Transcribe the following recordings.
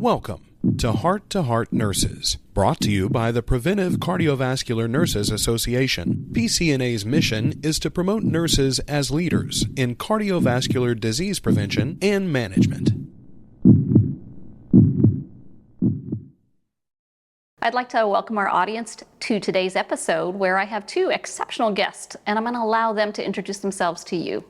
Welcome to Heart Nurses, brought to you by the Preventive Cardiovascular Nurses Association. PCNA's mission is to promote nurses as leaders in cardiovascular disease prevention and management. I'd like to welcome our audience to today's episode, where I have two exceptional guests, and I'm going to allow them to introduce themselves to you.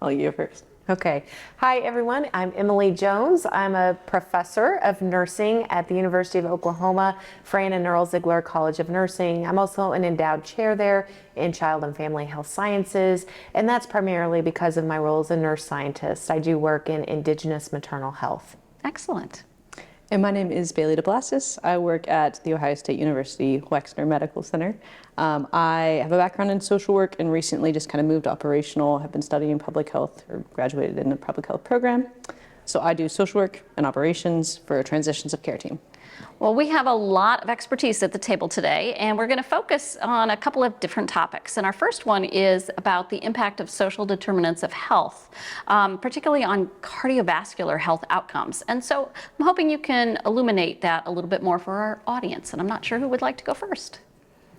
I'll you first. Okay. Hi, everyone. I'm Emily Jones. I'm a professor of nursing at the University of Oklahoma, Fran and Earl Ziegler College of Nursing. I'm also an endowed chair there in Child and Family Health Sciences, and that's primarily because of my role as a nurse scientist. I do work in indigenous maternal health. Excellent. And my name is Bailey DeBlasis. I work at the Ohio State University Wexner Medical Center. I have a background in social work and recently just kind of moved operational. Have been studying public health, or graduated in a public health program. So I do social work and operations for a transitions of care team. Well, we have a lot of expertise at the table today, and we're going to focus on a couple of different topics. And our first one is about the impact of social determinants of health, particularly on cardiovascular health outcomes. And so I'm hoping you can illuminate that a little bit more for our audience. And I'm not sure who would like to go first.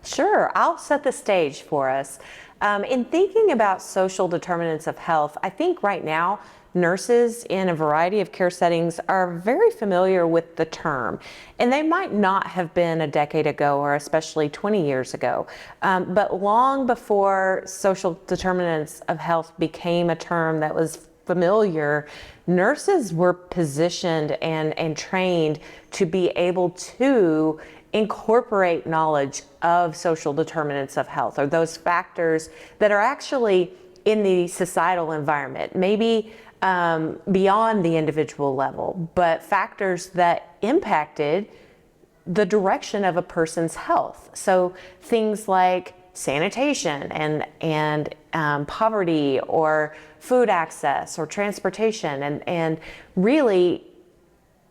Sure, I'll set the stage for us. In thinking about social determinants of health, I think right now nurses in a variety of care settings are very familiar with the term, and they might not have been a decade ago or especially 20 years ago. But long before social determinants of health became a term that was familiar, nurses were positioned and trained to be able to incorporate knowledge of social determinants of health, or those factors that are actually in the societal environment, maybe beyond the individual level, but factors that impacted the direction of a person's health. So things like sanitation and poverty, or food access, or transportation, and really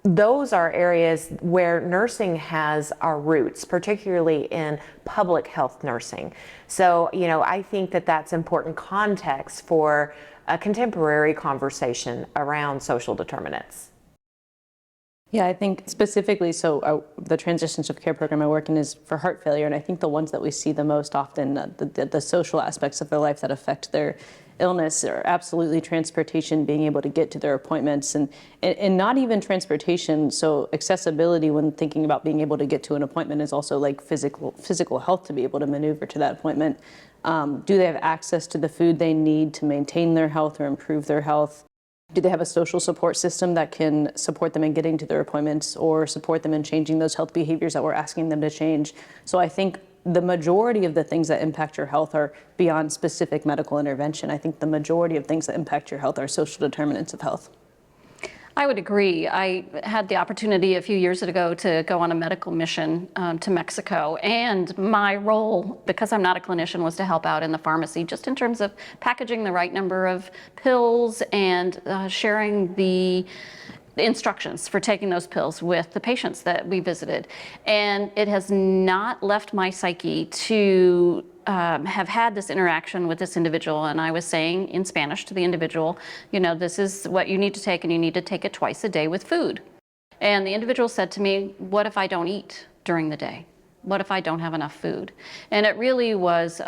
those are areas where nursing has our roots, particularly in public health nursing. So, I think that that's important context for a contemporary conversation around social determinants. Yeah, I think specifically, the transitions of care program I work in is for heart failure, and I think the ones that we see the most often, the social aspects of their life that affect their illness, are absolutely transportation, being able to get to their appointments, and not even transportation. So accessibility, when thinking about being able to get to an appointment, is also like physical health, to be able to maneuver to that appointment. Do they have access to the food they need to maintain their health or improve their health? Do they have a social support system that can support them in getting to their appointments, or support them in changing those health behaviors that we're asking them to change? So I think the majority of the things that impact your health are beyond specific medical intervention. I think the majority of things that impact your health are social determinants of health. I would agree. I had the opportunity a few years ago to go on a medical mission to Mexico, and my role, because I'm not a clinician, was to help out in the pharmacy, just in terms of packaging the right number of pills and sharing the instructions for taking those pills with the patients that we visited. And it has not left my psyche to have had this interaction with this individual, and I was saying in Spanish to the individual, this is what you need to take, and you need to take it twice a day with food. And the individual said to me, what if I don't eat during the day? What if I don't have enough food? And it really was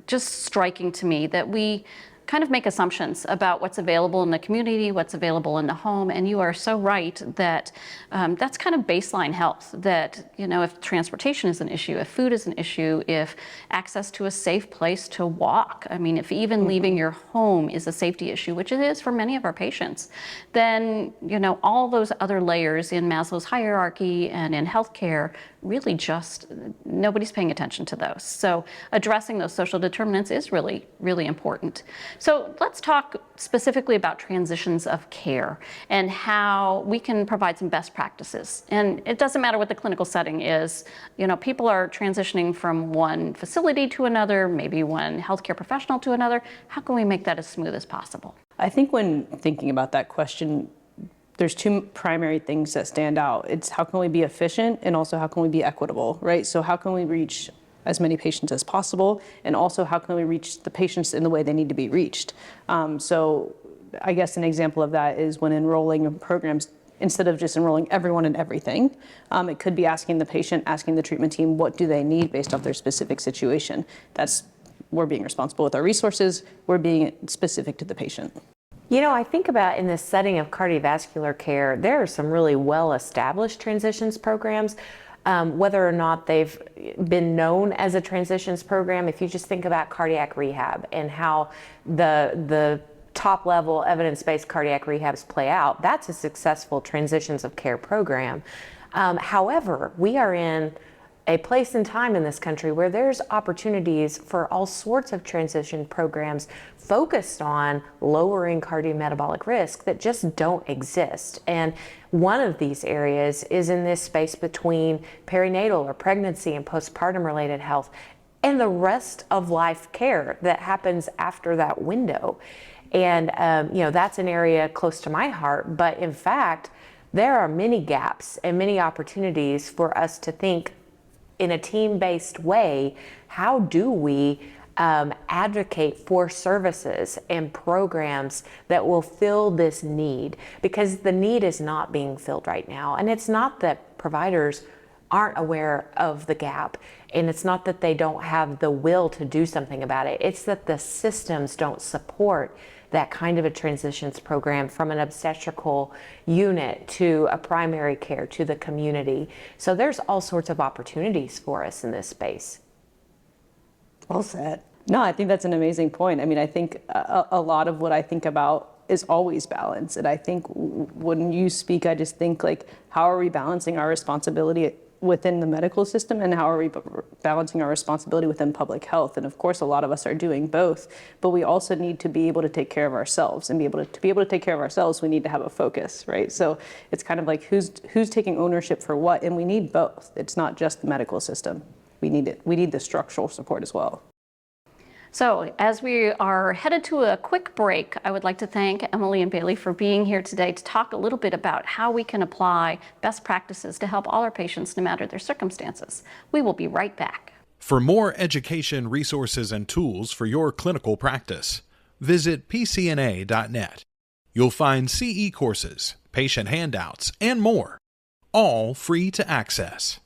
just striking to me that we kind of make assumptions about what's available in the community, what's available in the home, and you are so right that that's kind of baseline health, that if transportation is an issue, if food is an issue, if access to a safe place to walk, if even leaving your home is a safety issue, which it is for many of our patients, then all those other layers in Maslow's hierarchy and in healthcare, really just nobody's paying attention to those. So addressing those social determinants is really, really important. So let's talk specifically about transitions of care and how we can provide some best practices. And it doesn't matter what the clinical setting is. People are transitioning from one facility to another, maybe one healthcare professional to another. How can we make that as smooth as possible? I think when thinking about that question, there's two primary things that stand out. It's how can we be efficient, and also how can we be equitable, right? So how can we reach as many patients as possible, and also how can we reach the patients in the way they need to be reached? So I guess an example of that is when enrolling in programs instead of just enrolling everyone in everything. It could be asking the patient, asking the treatment team, what do they need based off their specific situation. We're being responsible with our resources, we're being specific to the patient. You know, I think about in the setting of cardiovascular care, there are some really well-established transitions programs, whether or not they've been known as a transitions program. If you just think about cardiac rehab and how the top level evidence-based cardiac rehabs play out, that's a successful transitions of care program. However, we are in a place and time in this country where there's opportunities for all sorts of transition programs focused on lowering cardiometabolic risk that just don't exist. And one of these areas is in this space between perinatal or pregnancy and postpartum related health and the rest of life care that happens after that window. And you know, that's an area close to my heart, but in fact, there are many gaps and many opportunities for us to think in a team-based way, how do we advocate for services and programs that will fill this need? Because the need is not being filled right now. And it's not that providers aren't aware of the gap, and it's not that they don't have the will to do something about it. It's that the systems don't support that kind of a transitions program from an obstetrical unit to a primary care to the community. So there's all sorts of opportunities for us in this space. Well said. No, I think that's an amazing point. I mean, I think a lot of what I think about is always balance. And I think when you speak, I just think like, how are we balancing our responsibility within the medical system and how are we balancing our responsibility within public health? And of course, a lot of us are doing both, but we also need to be able to take care of ourselves, and to be able to take care of ourselves, we need to have a focus, right? So it's kind of like who's taking ownership for what, and we need both. It's not just the medical system. We need it. We need the structural support as well. So as we are headed to a quick break, I would like to thank Emily and Bailey for being here today to talk a little bit about how we can apply best practices to help all our patients no matter their circumstances. We will be right back. For more education, resources, and tools for your clinical practice, visit PCNA.net. You'll find CE courses, patient handouts, and more, all free to access.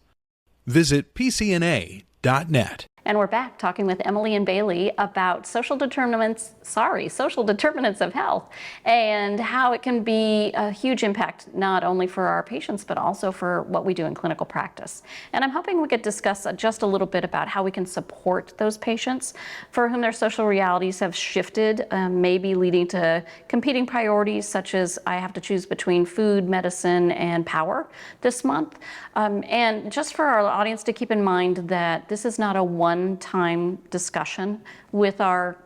Visit PCNA.net. And we're back talking with Emily and Bailey about social determinants of health and how it can be a huge impact not only for our patients but also for what we do in clinical practice. And I'm hoping we could discuss just a little bit about how we can support those patients for whom their social realities have shifted, maybe leading to competing priorities such as I have to choose between food, medicine, and power this month. And just for our audience to keep in mind that this is not a one-time discussion with our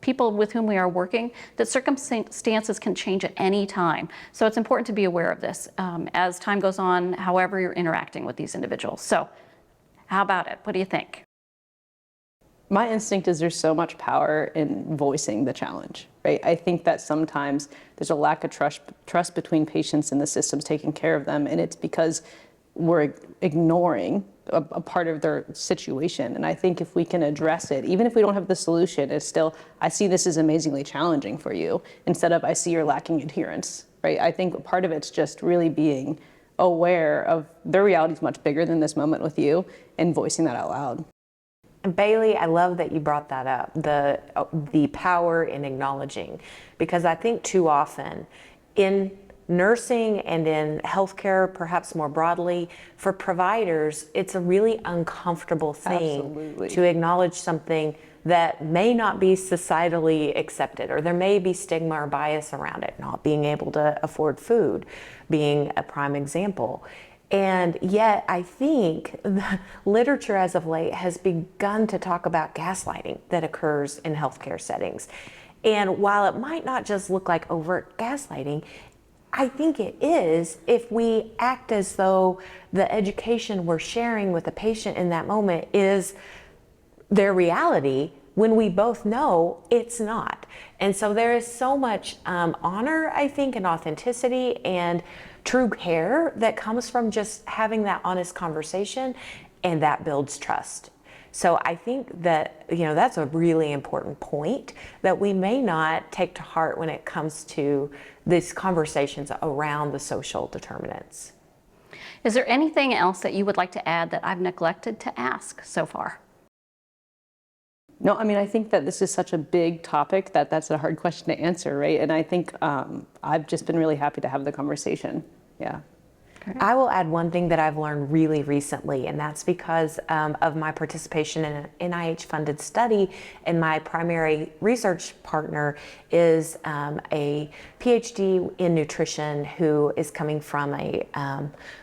people with whom we are working, that circumstances can change at any time. So it's important to be aware of this as time goes on, however you're interacting with these individuals. So how about it? What do you think? My instinct is there's so much power in voicing the challenge, right? I think that sometimes there's a lack of trust between patients and the systems taking care of them, and it's because we're ignoring a part of their situation. And I think if we can address it, even if we don't have the solution, it's still, I see this as amazingly challenging for you, instead of I see you're lacking adherence, right? I think part of it's just really being aware of their reality is much bigger than this moment with you and voicing that out loud. And Bailey, I love that you brought that up, the power in acknowledging, because I think too often in nursing and in healthcare, perhaps more broadly, for providers, it's a really uncomfortable thing Absolutely. to acknowledge something that may not be societally accepted, or there may be stigma or bias around it, not being able to afford food being a prime example. And yet I think the literature as of late has begun to talk about gaslighting that occurs in healthcare settings. And while it might not just look like overt gaslighting, I think it is if we act as though the education we're sharing with the patient in that moment is their reality, when we both know it's not. And so there is so much honor, I think, and authenticity and true care that comes from just having that honest conversation, and that builds trust. So I think that, that's a really important point that we may not take to heart when it comes to these conversations around the social determinants. Is there anything else that you would like to add that I've neglected to ask so far? No, I mean, I think that this is such a big topic that that's a hard question to answer, right? And I think I've just been really happy to have the conversation. Yeah. I will add one thing that I've learned really recently, and that's because of my participation in an NIH-funded study, and my primary research partner is a PhD in nutrition who is coming from a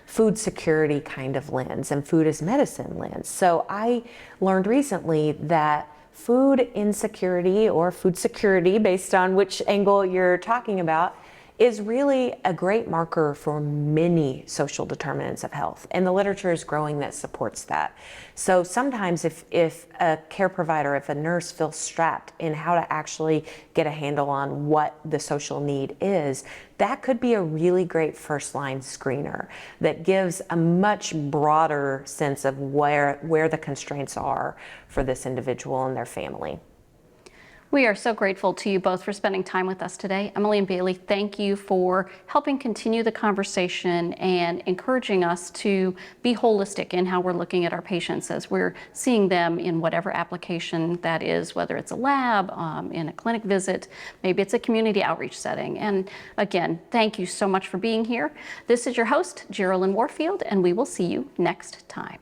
food security kind of lens and food as medicine lens. So I learned recently that food insecurity or food security, based on which angle you're talking about, is really a great marker for many social determinants of health. And the literature is growing that supports that. So sometimes if a care provider, if a nurse feels strapped in how to actually get a handle on what the social need is, that could be a really great first line screener that gives a much broader sense of where the constraints are for this individual and their family. We are so grateful to you both for spending time with us today. Emily and Bailey, thank you for helping continue the conversation and encouraging us to be holistic in how we're looking at our patients as we're seeing them in whatever application that is, whether it's a lab, in a clinic visit, maybe it's a community outreach setting. And again, thank you so much for being here. This is your host, Geraldine Warfield, and we will see you next time.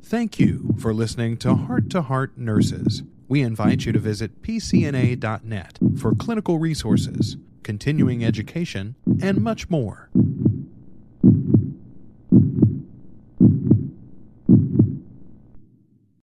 Thank you for listening to Heart to Heart Nurses. We invite you to visit pcna.net for clinical resources, continuing education, and much more.